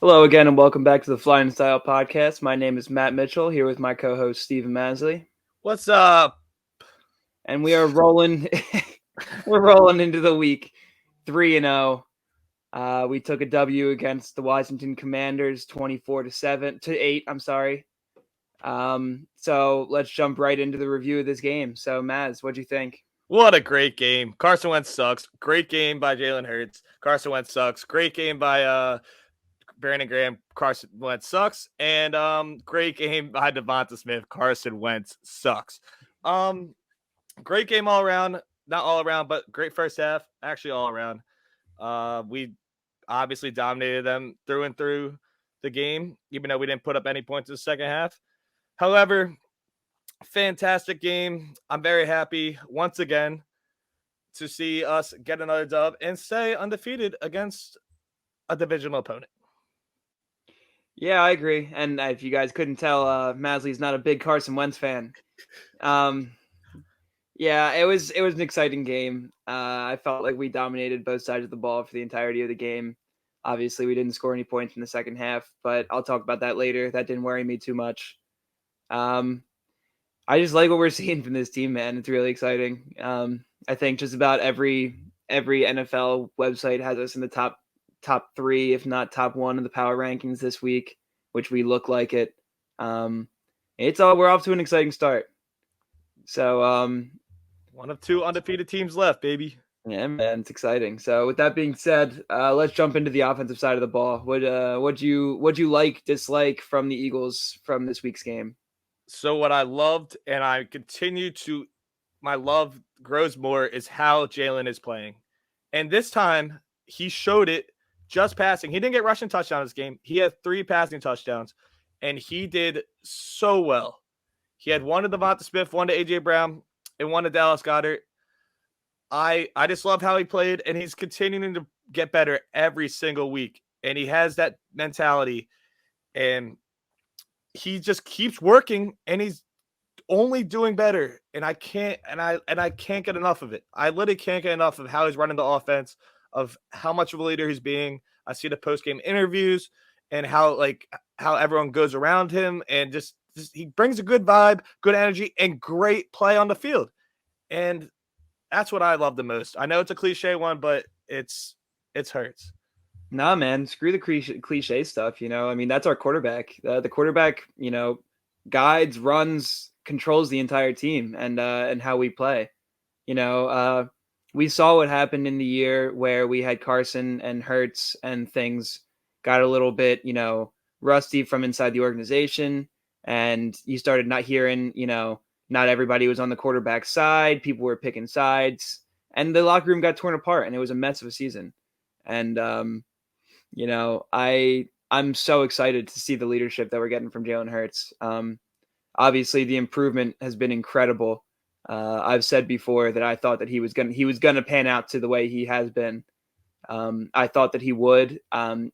Hello again, and welcome back to the Flyin podcast. My name is Matt Mitchell, here with my co-host Stephen Masley, What's up? and we are rolling. We're rolling into the week 3-0. We took a W against the Washington Commanders, 24-7 to 8. I'm sorry. So let's jump right into the review of this game. So, Maz, what'd you think? What a great game. Carson Wentz sucks. Great game by Jalen Hurts. Carson Wentz sucks. Great game by Brandon Graham. Carson Wentz sucks. And great game by Devonta Smith. Carson Wentz sucks. Great game all around. Not all around, but great first half. Actually, all around. We obviously dominated them through and through the game, even though we didn't put up any points in the second half. However, fantastic game. I'm very happy once again to see us get another dub and stay undefeated against a divisional opponent. Yeah, I agree. And if you guys couldn't tell, Masley's not a big Carson Wentz fan. Um, Yeah, it was an exciting game. I felt like we dominated both sides of the ball for the entirety of the game. Obviously, we didn't score any points in the second half, but I'll talk about that later. That didn't worry me too much. Um, I just like what we're seeing from this team, man. It's really exciting. I think just about every NFL website has us in the top three, if not top one, in the power rankings this week, which we look like it. Um, we're off to an exciting start. So One of two undefeated teams left, baby. yeah, man, it's exciting. So, with that being said, let's jump into the offensive side of the ball. What'd you like, dislike from the Eagles from this week's game? So what I loved, and I continue to, my love grows more, is how Jalen is playing. And this time he showed it just passing. He didn't get rushing touchdown this game. He had 3 passing touchdowns, and he did so well. He had one to Devonta Smith, one to AJ Brown, and one to Dallas Goedert. I just love how he played, and he's continuing to get better every single week. And he has that mentality, and he just keeps working, and he's only doing better. And I can't get enough of it. I literally can't get enough of how he's running the offense, of how much of a leader he's being. I see the post-game interviews and how everyone goes around him, and just he brings a good vibe, good energy, and great play on the field. And that's what I love the most. I know it's a cliche one, but it's hurts. Nah, man, screw the cliche stuff. I mean, that's our quarterback. The quarterback, guides, runs, controls the entire team and how we play. You know, uh, we saw what happened in the year where we had Carson and Hertz and things got a little bit, rusty from inside the organization. And you started not hearing, not everybody was on the quarterback side. People were picking sides. And the locker room got torn apart, and it was a mess of a season. And, I'm so excited to see the leadership that we're getting from Jalen Hurts. Obviously, the improvement has been incredible. I've said before that I thought that he was gonna pan out to the way he has been. I thought that he would.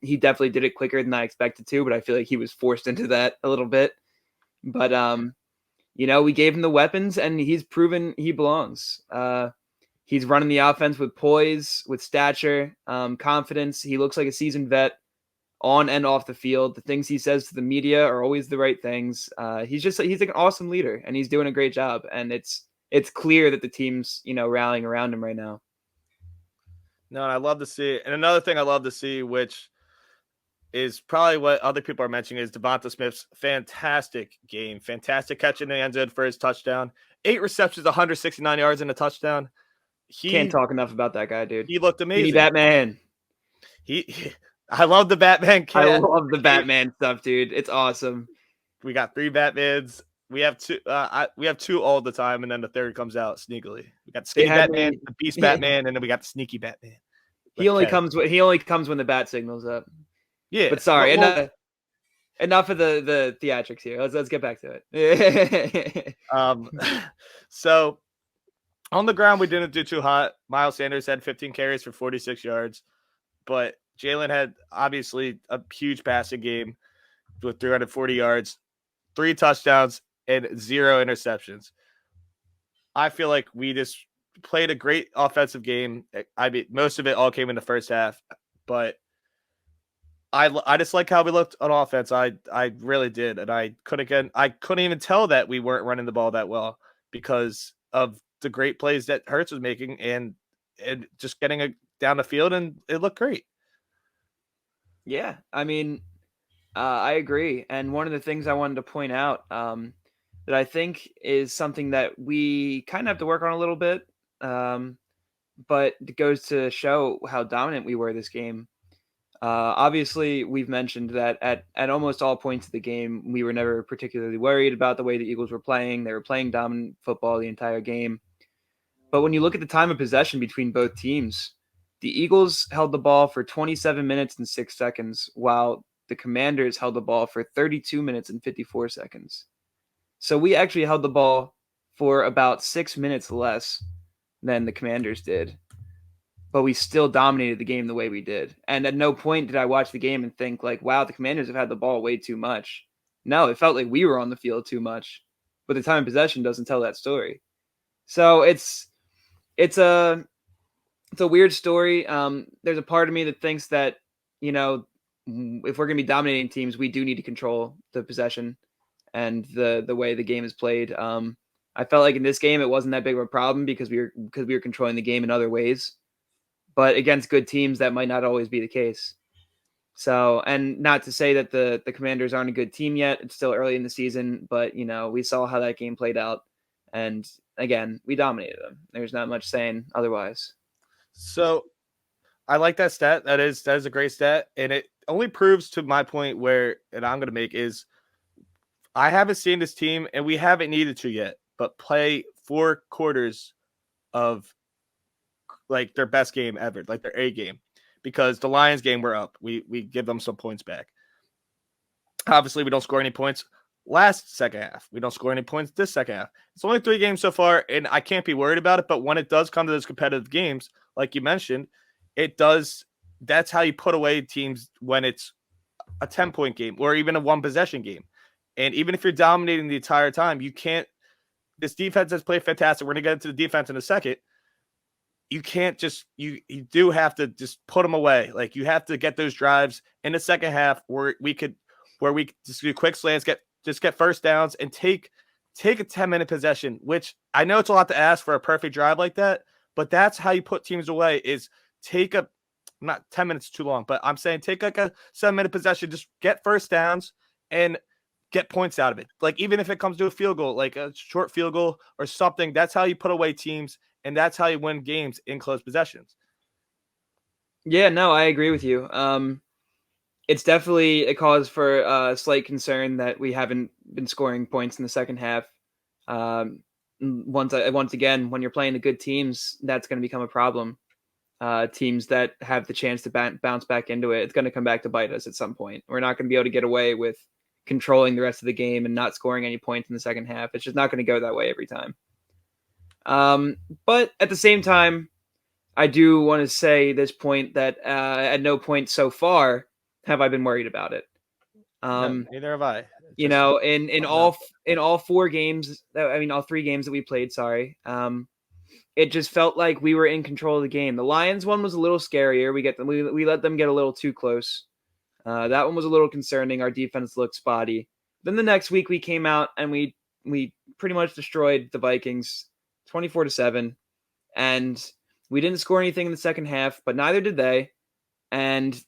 He definitely did it quicker than I expected to, but I feel like he was forced into that a little bit. But we gave him the weapons, and he's proven he belongs. He's running the offense with poise, with stature, confidence. He looks like a seasoned vet on and off the field. The things he says to the media are always the right things. He's like an awesome leader, and he's doing a great job. And it's clear that the team's rallying around him right now. No, and I love to see it. And another thing I love to see, which is probably what other people are mentioning, is Devonta Smith's fantastic game. Fantastic catch in the end zone for his touchdown. 8 receptions, 169 yards, and a touchdown. Can't talk enough about that guy, dude. He looked amazing. Batman. I love the Batman kid. I love the Batman stuff, dude. It's awesome. We got 3 Batmans. We have 2. We have 2 all the time, and then the third comes out sneakily. We got the skinny Batman, the Beast Batman, and then we got the sneaky Batman. He only comes when the bat signal's up. Yeah, but sorry, enough of the theatrics here. Let's get back to it. So on the ground, we didn't do too hot. Miles Sanders had 15 carries for 46 yards, but Jalen had obviously a huge passing game with 340 yards, 3 touchdowns, and 0 interceptions. I feel like we just played a great offensive game. I mean, most of it all came in the first half, but I just like how we looked on offense. I really did, and I couldn't even tell that we weren't running the ball that well because of the great plays that Hurts was making and just getting it down the field, and it looked great. Yeah, I mean, I agree. And one of the things I wanted to point out that I think is something that we kind of have to work on a little bit, um, but it goes to show how dominant we were this game. Obviously, we've mentioned that at almost all points of the game, we were never particularly worried about the way the Eagles were playing. They were playing dominant football the entire game. But when you look at the time of possession between both teams, the Eagles held the ball for 27 minutes and 6 seconds, while the Commanders held the ball for 32 minutes and 54 seconds. So we actually held the ball for about 6 minutes less than the Commanders did, but we still dominated the game the way we did. And at no point did I watch the game and think like, wow, the Commanders have had the ball way too much. No, it felt like we were on the field too much, but the time of possession doesn't tell that story. So it's a it's a weird story. There's a part of me that thinks that, you know, if we're going to be dominating teams, we do need to control the possession and the way the game is played. I felt like in this game it wasn't that big of a problem because we were controlling the game in other ways. But against good teams, that might not always be the case. So, and not to say that the Commanders aren't a good team yet. It's still early in the season, but we saw how that game played out, and again, we dominated them. There's not much saying otherwise. So I like that stat. That is a great stat, and it only proves to my point where, and I'm going to make is, I haven't seen this team, and we haven't needed to yet, but play 4 quarters of like their best game ever, like their A game, because the Lions game we're up, we give them some points back. Obviously, we don't score any points last second half. We don't score any points this second half. It's only 3 games so far, and I can't be worried about it. But when it does come to those competitive games, like you mentioned, it does. That's how you put away teams when it's a 10-point game or even a 1-possession game. And even if you're dominating the entire time, you can't. This defense has played fantastic. We're going to get into the defense in a second. You can't just you do have to just put them away. Like, you have to get those drives in the second half where we just do quick slants, get first downs, and take a 10-minute possession, which I know it's a lot to ask for a perfect drive like that, but that's how you put teams away. Is not 10 minutes too long, but I'm saying take like a 7-minute possession, just get first downs and get points out of it. Like, even if it comes to a field goal, like a short field goal or something, that's how you put away teams, and that's how you win games in close possessions. Yeah, no, I agree with you. It's definitely a cause for slight concern that we haven't been scoring points in the second half. Once again, when you're playing the good teams, that's going to become a problem. Teams that have the chance to bounce back into it, it's going to come back to bite us at some point. We're not going to be able to get away with controlling the rest of the game and not scoring any points in the second half. It's just not going to go that way every time. But at the same time, I do want to say this point that at no point so far have I been worried about it. No, neither have I. In all 4 games, all 3 games that we played, sorry, it just felt like we were in control of the game. The Lions one was a little scarier. We let them get a little too close. That one was a little concerning. Our defense looked spotty. Then the next week we came out and we pretty much destroyed the Vikings 24-7, and we didn't score anything in the second half, but neither did they. And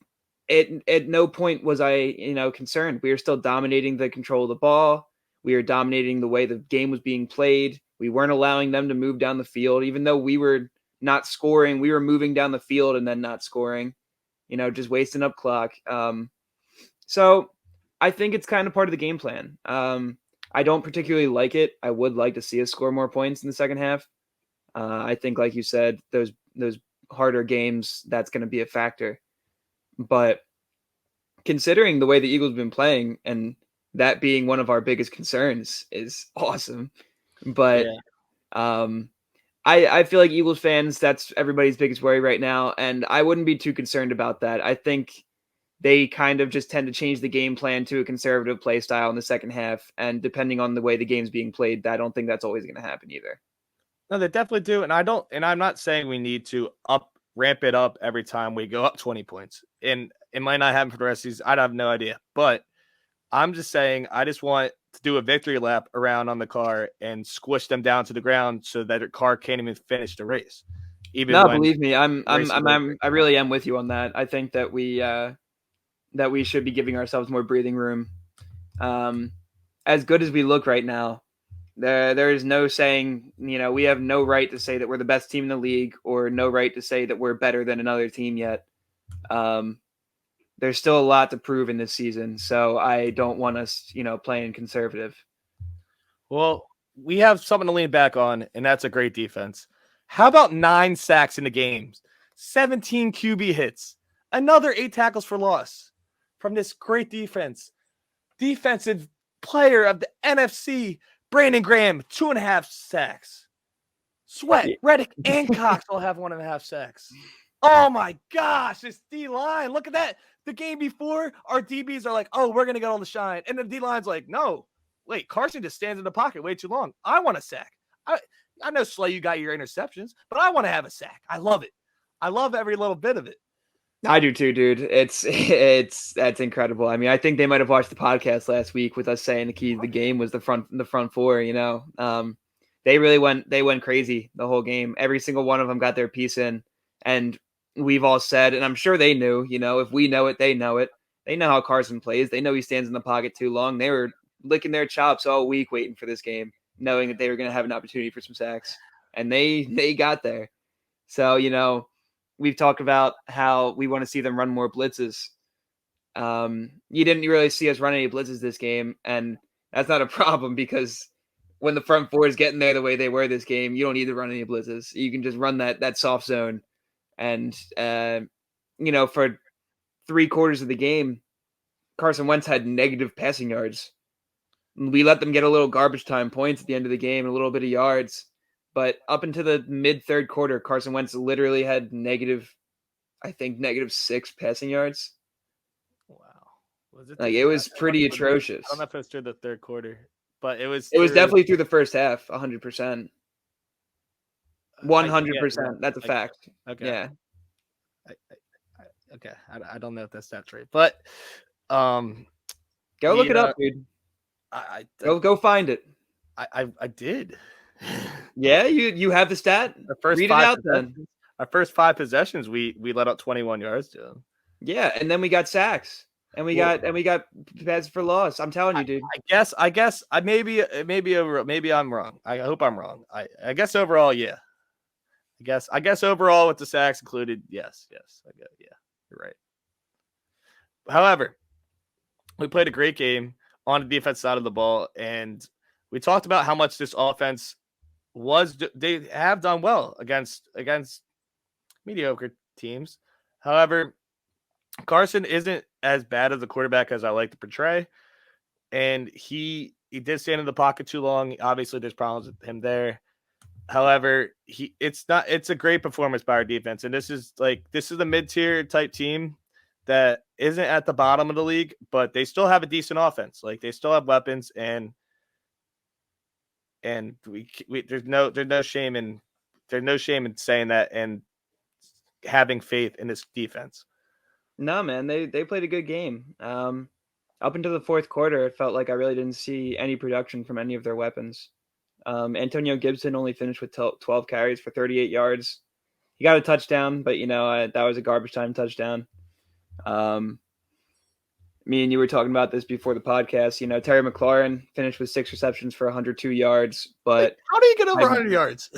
at no point was I, concerned. We were still dominating the control of the ball. We were dominating the way the game was being played. We weren't allowing them to move down the field, even though we were not scoring. We were moving down the field and then not scoring, just wasting up clock. So I think it's kind of part of the game plan. I don't particularly like it. I would like to see us score more points in the second half. I think, like you said, those harder games, that's going to be a factor. But considering the way the Eagles have been playing, and that being one of our biggest concerns, is awesome. But I feel like Eagles fans, that's everybody's biggest worry right now, and I wouldn't be too concerned about that. I think they kind of just tend to change the game plan to a conservative play style in the second half, and depending on the way the game's being played, I don't think that's always going to happen either. No, they definitely do, and I'm not saying we need to ramp it up every time we go up 20 points. And it might not happen for the rest of the season. I have no idea. But I'm just saying, I just want to do a victory lap around on the car and squish them down to the ground so that their car can't even finish the race. Even No, when believe me, I really am with you on that. I think that we should be giving ourselves more breathing room. As good as we look right now, there is no saying, we have no right to say that we're the best team in the league, or no right to say that we're better than another team yet. There's still a lot to prove in this season, so I don't want us, playing conservative. Well, we have something to lean back on, and that's a great defense. How about 9 sacks in the games, 17 QB hits, another 8 tackles for loss from this great defense? Defensive player of the NFC, Brandon Graham, 2.5 sacks. Sweat, Reddick, and Cox will have 1.5 sacks. Oh my gosh, this D-line. Look at that. The game before, our DBs are like, oh, we're going to get all the shine. And the D-line's like, no, wait, Carson just stands in the pocket way too long. I want a sack. I know, Slay, you got your interceptions, but I want to have a sack. I love it. I love every little bit of it. I do too, dude. That's incredible. I mean, I think they might have watched the podcast last week with us saying the key to the game was the front four. They really went crazy the whole game. Every single one of them got their piece in, and we've all said, and I'm sure they knew. If we know it, they know it. They know how Carson plays. They know he stands in the pocket too long. They were licking their chops all week waiting for this game, knowing that they were going to have an opportunity for some sacks, and they got there. So we've talked about how we want to see them run more blitzes. You didn't really see us run any blitzes this game, and that's not a problem because when the front four is getting there the way they were this game, you don't need to run any blitzes. You can just run that soft zone. And, for 3/4 of the game, Carson Wentz had negative passing yards. We let them get a little garbage time points at the end of the game, a little bit of yards. But up into the mid-third quarter, Carson Wentz literally had negative 6 passing yards. Wow. Was it? It was pretty atrocious. I don't know if it was through the third quarter, but it was. It was definitely through the first half, 100%. 100%. That's a fact. Okay. Yeah. Okay. I don't know if that's right, but go look it up, dude. Go find it. I did. Yeah, you have the stat. Read it out then. Our first 5 possessions, we let up 21 yards to them. Yeah, and then we got sacks, and we got passes for loss. I'm telling you, dude. I guess maybe I'm wrong. I hope I'm wrong. I guess overall, yeah. I guess overall with the sacks included, yes. Yeah, you're right. However, we played a great game on the defense side of the ball, and we talked about how much this offense they have done well against mediocre teams. However, Carson isn't as bad of a quarterback as I like to portray, and he did stand in the pocket too long. Obviously, there's problems with him there. However, it's a great performance by our defense, and this is a mid-tier type team that isn't at the bottom of the league, but they still have a decent offense. They still have weapons, and there's no shame in saying that and having faith in this defense. No, man, they played a good game. Up into the fourth quarter, it felt like I really didn't see any production from any of their weapons. Antonio Gibson only finished with 12 carries for 38 yards. He got a touchdown, but that was a garbage time touchdown. Me and you were talking about this before the podcast. Terry McLaurin finished with 6 receptions for 102 yards, but how do you get over 100 yards?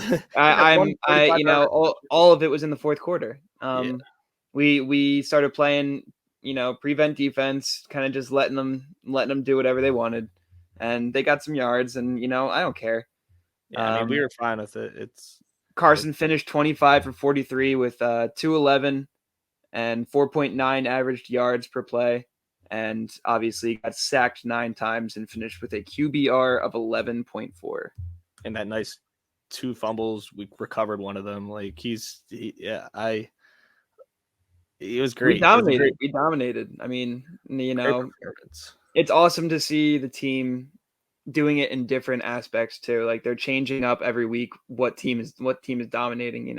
All of it was in the fourth quarter. Yeah. We started playing, prevent defense, kind of just letting them do whatever they wanted, and they got some yards, and I don't care. Yeah, we were fine with it. Carson finished 25 for 43 with 211 and 4.9 averaged yards per play, and obviously got sacked 9 times and finished with a QBR of 11.4. And that nice 2 fumbles, we recovered one of them. He was great. We dominated. I mean, it's awesome to see the team doing it in different aspects too. They're changing up every week what team is dominating.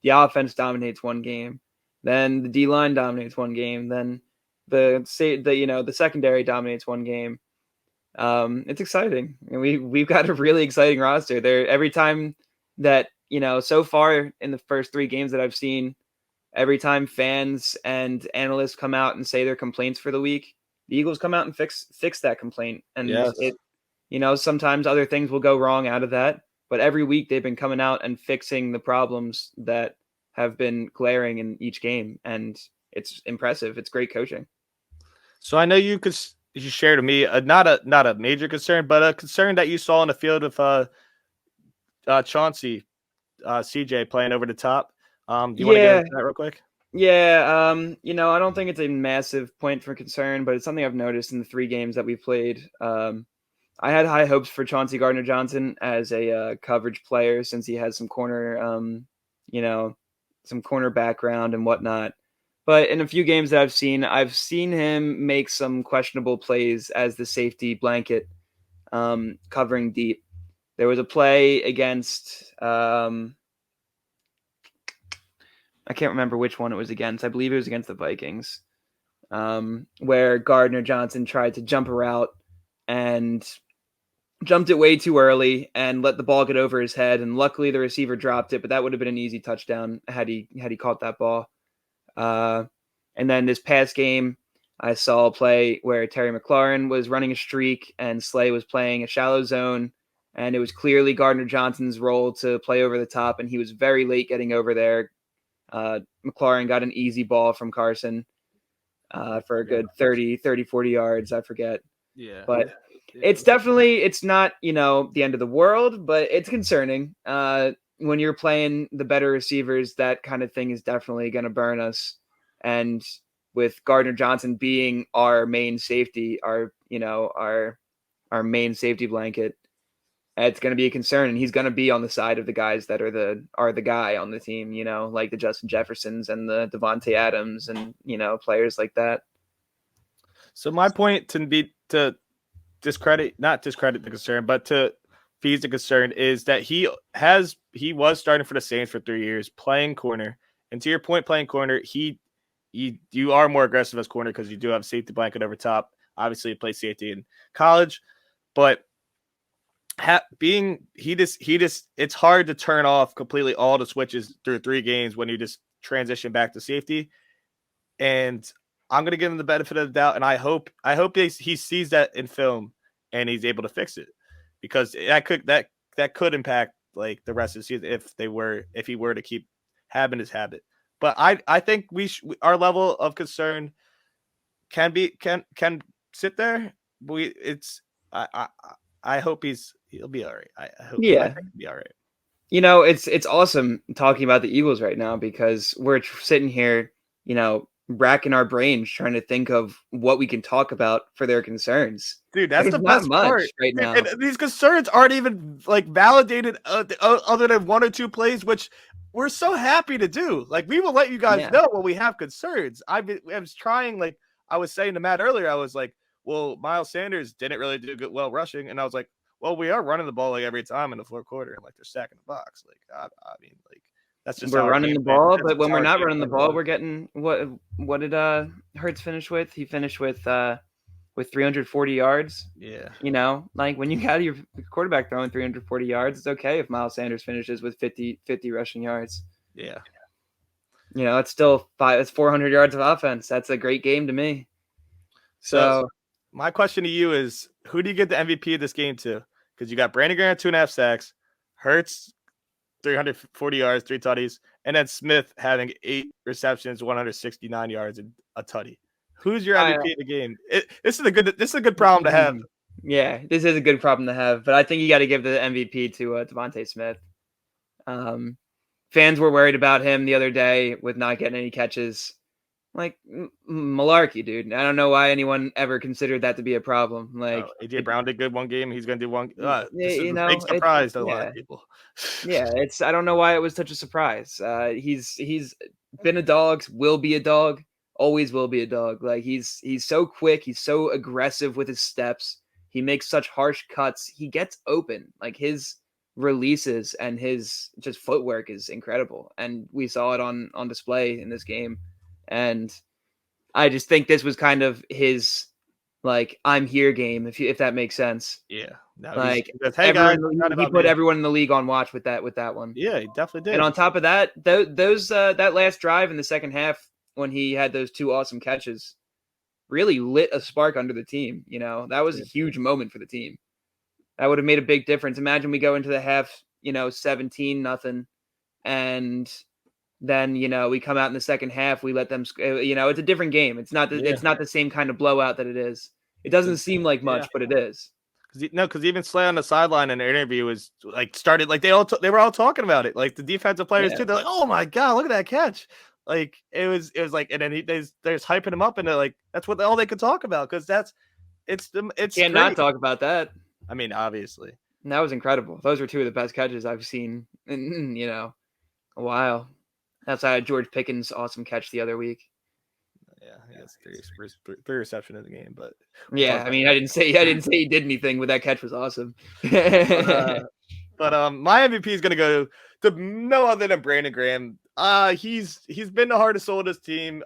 the offense dominates one game, then the D line dominates one game, then the secondary dominates one game. It's exciting, and we've got a really exciting roster there. Every time that so far in the first 3 games that I've seen, every time fans and analysts come out and say their complaints for the week, the Eagles come out and fix that complaint. And Yes. sometimes other things will go wrong out of that, but every week they've been coming out and fixing the problems that have been glaring in each game, and it's impressive. It's great coaching. So I know you shared to me not a major concern, but a concern that you saw in the field with Chauncey CJ playing over the top. Do you want to get into that real quick? Yeah, I don't think it's a massive point for concern, but it's something I've noticed in the 3 games that we've played. I had high hopes for Chauncey Gardner-Johnson as a coverage player, since he has some corner, some corner background and whatnot. But in a few games that I've seen him make some questionable plays as the safety blanket, covering deep. There was a play against, I can't remember which one it was against. I believe it was against the Vikings, where Gardner-Johnson tried to jump a route and jumped it way too early and let the ball get over his head. And luckily the receiver dropped it, but that would have been an easy touchdown had he caught that ball. And then this past game, I saw a play where Terry McLaurin was running a streak and Slay was playing a shallow zone, and it was clearly Gardner-Johnson's role to play over the top, and he was very late getting over there. McLaurin got an easy ball from Carson for a good 30, 40 yards. I forget. Yeah. But it's not, the end of the world, but it's concerning. When you're playing the better receivers, that kind of thing is definitely going to burn us. And with Gardner-Johnson being our main safety, our main safety blanket, it's going to be a concern, and he's going to be on the side of the guys that are the guy on the team, like the Justin Jeffersons and the Devontae Adams and, players like that. So my point to not discredit the concern, but to feed the concern is that he was starting for the Saints for 3 years, playing corner. And to your point, playing corner, you are more aggressive as corner because you do have a safety blanket over top. Obviously, you play safety in college, but it's hard to turn off completely all the switches through 3 games when you just transition back to safety. And I'm going to give him the benefit of the doubt, and I hope he sees that in film and he's able to fix it, because that could impact like the rest of the season if he were to keep having his habit. But I think our level of concern can sit there. I hope he'll be all right. I hope he'll be all right. It's awesome talking about the Eagles right now, because we're sitting here, racking our brains trying to think of what we can talk about for their concerns. Dude, that's the best part right now. And these concerns aren't even like validated other than 1 or 2 plays, which we're so happy to do. Like, we will let you guys know when we have concerns. I was trying, like I was saying to Matt earlier, I was like, well, Miles Sanders didn't really do well rushing. And I was like, well, we are running the ball like every time in the 4th quarter, and like they're stacking the box. Like, I mean, like, that's just we're running the ball, but when we're not running the ball, we're getting what did Hurts finish with? He finished with 340 yards. Yeah. Like, when you got your quarterback throwing 340 yards, it's okay if Miles Sanders finishes with 50 rushing yards. Yeah. It's still it's 400 yards of offense. That's a great game to me. So my question to you is, who do you get the MVP of this game to? Because you got Brandon Graham 2.5 sacks, Hurts 340 yards, 3 tutties, and then Smith having 8 receptions, 169 yards, and a tutty. Who's your MVP of the game? This is a good problem to have. Yeah, this is a good problem to have, but I think you got to give the MVP to Devontae Smith. Fans were worried about him the other day with not getting any catches. Like, malarkey, dude. I don't know why anyone ever considered that to be a problem. Like, AJ Brown did good one game. He's going to do one. This is a big surprise to a lot of people. Yeah, I don't know why it was such a surprise. He's been a dog, will be a dog, always will be a dog. Like, he's so quick. He's so aggressive with his steps. He makes such harsh cuts. He gets open. Like, his releases and his just footwork is incredible. And we saw it on display in this game. And I just think this was kind of his like I'm here game, if that makes sense. Yeah. No, Like he goes, hey guys, he put everyone in the league on watch with that one. Yeah, he definitely did. And on top of that, those that last drive in the second half when he had those 2 awesome catches really lit a spark under the team. That was a huge moment for the team. That would have made a big difference. Imagine we go into the half, 17-0, and then we come out in the second half. We let them. It's a different game. It's not the same kind of blowout that it is. It doesn't seem like much, but it is. Because even Slay on the sideline in an interview was like started like they were all talking about it. Like the defensive players too. They're like, "Oh my god, look at that catch!" Like it was like, and then they're hyping him up, and they're like, "That's all they could talk about," because it's can't not talk about that. I mean, obviously, and that was incredible. Those were 2 of the best catches I've seen in a while. Outside of George Pickens' awesome catch the other week. Yeah, he has 3 reception in the game, but I mean, I didn't say he did anything, but that catch was awesome. but my MVP is gonna go to no other than Brandon Graham. He's been the heart and soul of this team.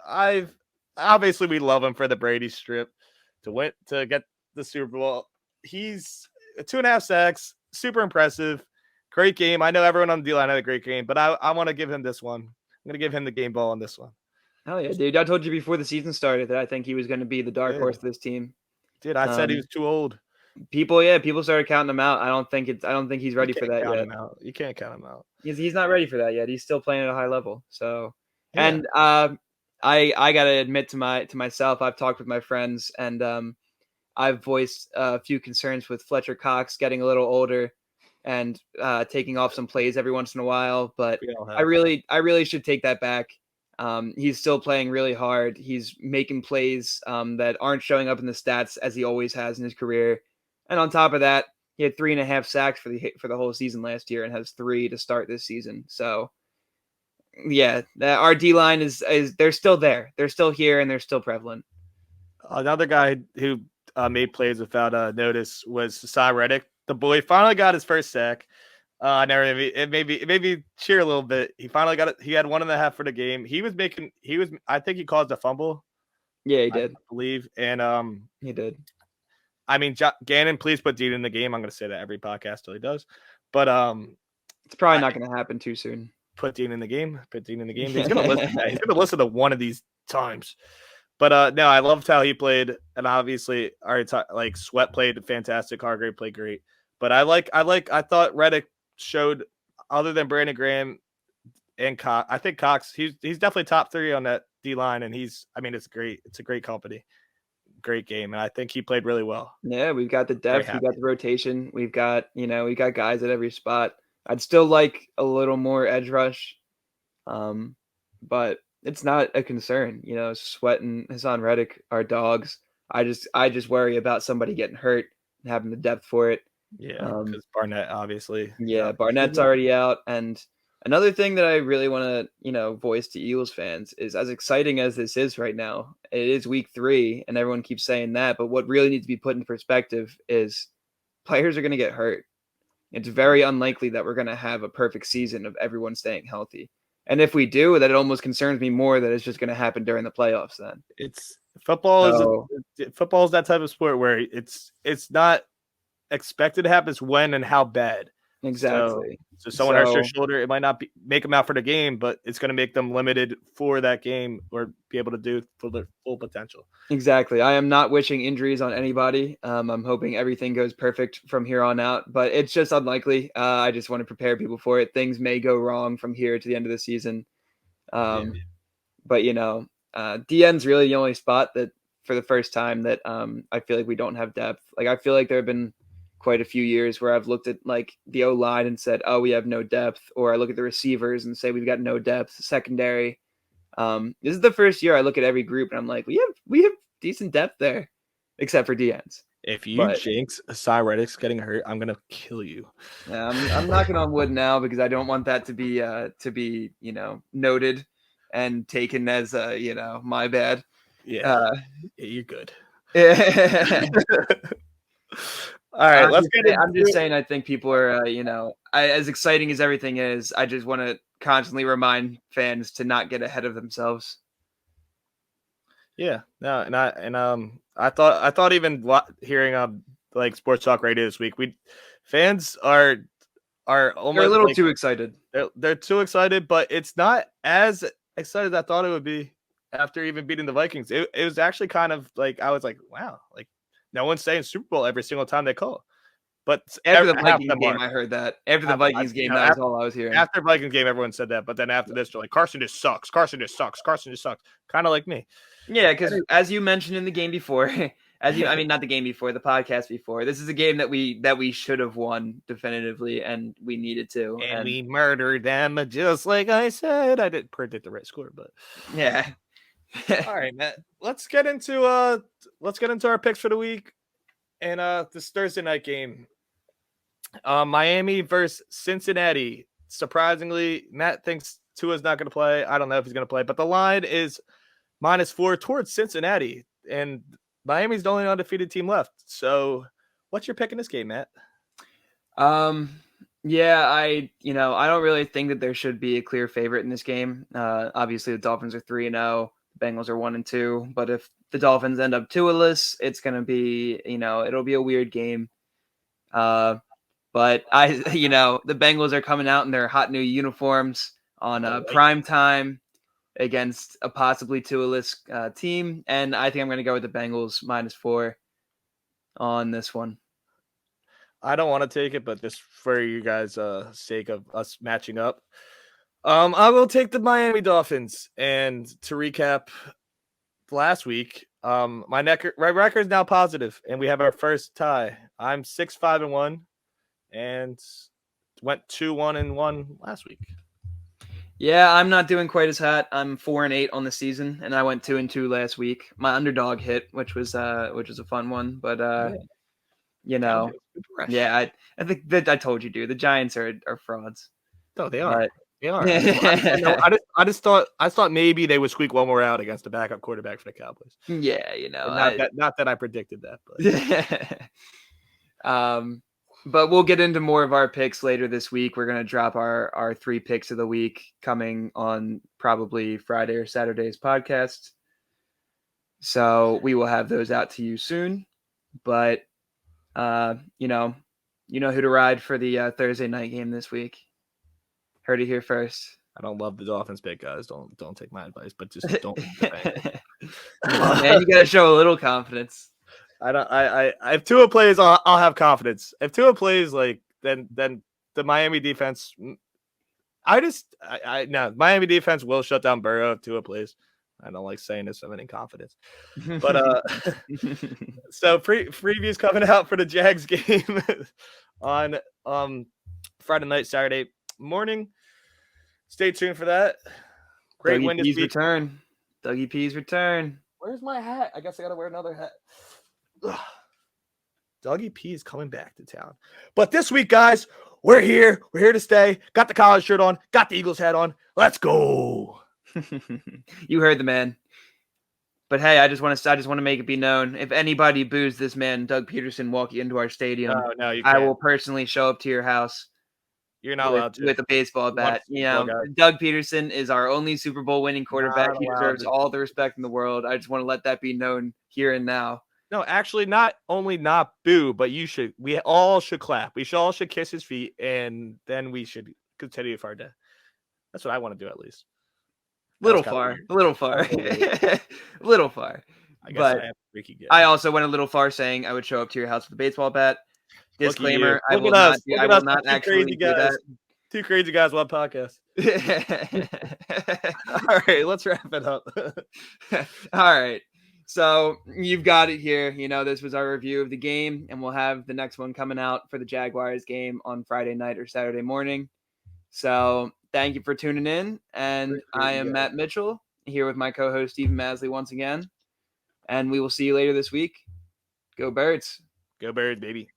Obviously we love him for the Brady strip to get the Super Bowl. He's 2.5 sacks, super impressive, great game. I know everyone on the D-line had a great game, but I want to give him this one. I'm gonna give him the game ball on this one. Hell yeah, dude! I told you before the season started that I think he was going to be the dark horse of this team. Dude, I said he was too old. People started counting him out. I don't think he's ready for that yet. You can't count him out. He's not ready for that yet. He's still playing at a high level. So, and I gotta admit to myself, I've talked with my friends, and I've voiced a few concerns with Fletcher Cox getting a little older and taking off some plays every once in a while. But I really should take that back. He's still playing really hard. He's making plays that aren't showing up in the stats as he always has in his career. And on top of that, he had 3.5 sacks for the whole season last year and has 3 to start this season. So yeah, our D-line is they're still there. They're still here and they're still prevalent. Another guy who made plays without notice was Cy Reddick. The boy finally got his first sack. It made me cheer a little bit. He finally got it. He had 1.5 for the game. I think he caused a fumble. Yeah, he did. I believe. And he did. I mean, Gannon, please put Dean in the game. I'm going to say that every podcast till he does. But it's probably not going to happen too soon. Put Dean in the game. He's going to listen. He's going to listen to one of these times. But no, I loved how he played, and obviously, Sweat played fantastic. Hargrave played great. But I thought Reddick showed, other than Brandon Graham and Cox, I think Cox, he's definitely top 3 on that D line, and it's great. It's a great company, great game, and I think he played really well. Yeah, we've got the depth, we've got the rotation, we've got guys at every spot. I'd still like a little more edge rush, but it's not a concern. Sweat and Hassan Reddick are dogs. I just worry about somebody getting hurt and having the depth for it. Yeah, because Barnett, obviously. Yeah, Barnett's already out. And another thing that I really want to, voice to Eagles fans is, as exciting as this is right now, it is week 3, and everyone keeps saying that. But what really needs to be put in perspective is players are going to get hurt. It's very unlikely that we're going to have a perfect season of everyone staying healthy. And if we do, that it almost concerns me more that it's just going to happen during the playoffs then. Football is that type of sport where it's not expected to happen. It's when and how bad. Exactly. So someone hurts their shoulder, it might not make them out for the game, but it's going to make them limited for that game or be able to do for their full potential. Exactly. I am not wishing injuries on anybody. I'm hoping everything goes perfect from here on out, but it's just unlikely. I just want to prepare people for it. Things may go wrong from here to the end of the season. But DN's really the only spot that for the first time that I feel like we don't have depth. Like I feel like there have been quite a few years where I've looked at like the O-line and said, oh, we have no depth. Or I look at the receivers and say we've got no depth. Secondary. This is the first year I look at every group and I'm like, we have decent depth there, except for DNs. If you jinx Cy Reddick's getting hurt, I'm gonna kill you. Yeah, I'm knocking on wood now because I don't want that to be noted and taken as my bad. Yeah, you're good. All right, let's get into I'm just saying. I think people are, as exciting as everything is, I just want to constantly remind fans to not get ahead of themselves. Yeah, no, I thought even hearing like sports talk radio this week, fans are almost They're a little too excited. They're too excited, but it's not as excited as I thought it would be after even beating the Vikings. It was actually kind of like I was like, wow, like no one's saying Super Bowl every single time they call. But After the half Vikings them game, are. I heard that. After the Vikings game, that was all I was hearing. After Vikings game, everyone said that, but then after this, they're like, Carson just sucks. Carson just sucks. Carson just sucks. Kind of like me. Yeah, because as you mentioned in the game before, not the game before, the podcast before, this is a game that we should have won definitively, and we needed to, and we murdered them just like I said. I didn't predict the right score, but yeah. All right, Matt. Let's get into our picks for the week and this Thursday night game. Miami versus Cincinnati. Surprisingly, Matt thinks Tua's not going to play. I don't know if he's going to play, but the line is -4 towards Cincinnati, and Miami's the only undefeated team left. So, what's your pick in this game, Matt? Yeah, I don't really think that there should be a clear favorite in this game. Obviously, the Dolphins are 3-0, the Bengals are 1-2. But if the Dolphins end up Tua-less, it's gonna be, it'll be a weird game. But the Bengals are coming out in their hot new uniforms on prime time against a possibly Tua-less team, and I think I'm going to go with the Bengals -4 on this one. I don't want to take it, but just for you guys' sake of us matching up, I will take the Miami Dolphins. And to recap last week, my record is now positive, and we have our first tie. I'm 6-5-1, and went 2-1-1 last week. Yeah, I'm not doing quite as hot. I'm 4-8 on the season, and I went 2-2 last week. My underdog hit, which was a fun one, but I think that I told you, dude. The Giants are frauds. No, they are. They are. I just thought maybe they would squeak one more out against the backup quarterback for the Cowboys. Yeah, not that I predicted that, but but we'll get into more of our picks later this week. We're gonna drop our 3 picks of the week coming on probably Friday or Saturday's podcast. So we will have those out to you soon. But you know who to ride for the Thursday night game this week. Heard it here first. I don't love the Dolphins pick, guys. Don't take my advice, but just don't. Come on, man, you gotta show a little confidence. If Tua plays, I'll have confidence. If Tua plays, then the Miami defense. Miami defense will shut down Burrow if Tua plays. I don't like saying this. I'm in confidence, but so previews coming out for the Jags game on Friday night, Saturday morning. Stay tuned for that. Great win this week. Dougie P's return. Where's my hat? I guess I gotta wear another hat. Ugh. Dougie P is coming back to town. But this week, guys, we're here. We're here to stay. Got the college shirt on. Got the Eagles hat on. Let's go. You heard the man. But hey, I just want to make it be known, if anybody boos this man, Doug Peterson, walking into our stadium, I will personally show up to your house. You're not allowed to. With a baseball bat. Doug Peterson is our only Super Bowl winning quarterback. He deserves all the respect in the world. I just want to let that be known here and now. No, actually, not only not boo, but we all should clap. We all should kiss his feet, and then we should continue with our day. That's what I want to do, at least. Little far. I guess I also went a little far saying I would show up to your house with a baseball bat. Disclaimer: I will not actually do that. Two crazy guys, one podcast. All right, let's wrap it up. All right. So you've got it here. This was our review of the game, and we'll have the next one coming out for the Jaguars game on Friday night or Saturday morning. So thank you for tuning in. And I am Matt Mitchell, here with my co-host Stephen Masley once again. And we will see you later this week. Go Birds. Go Birds, baby.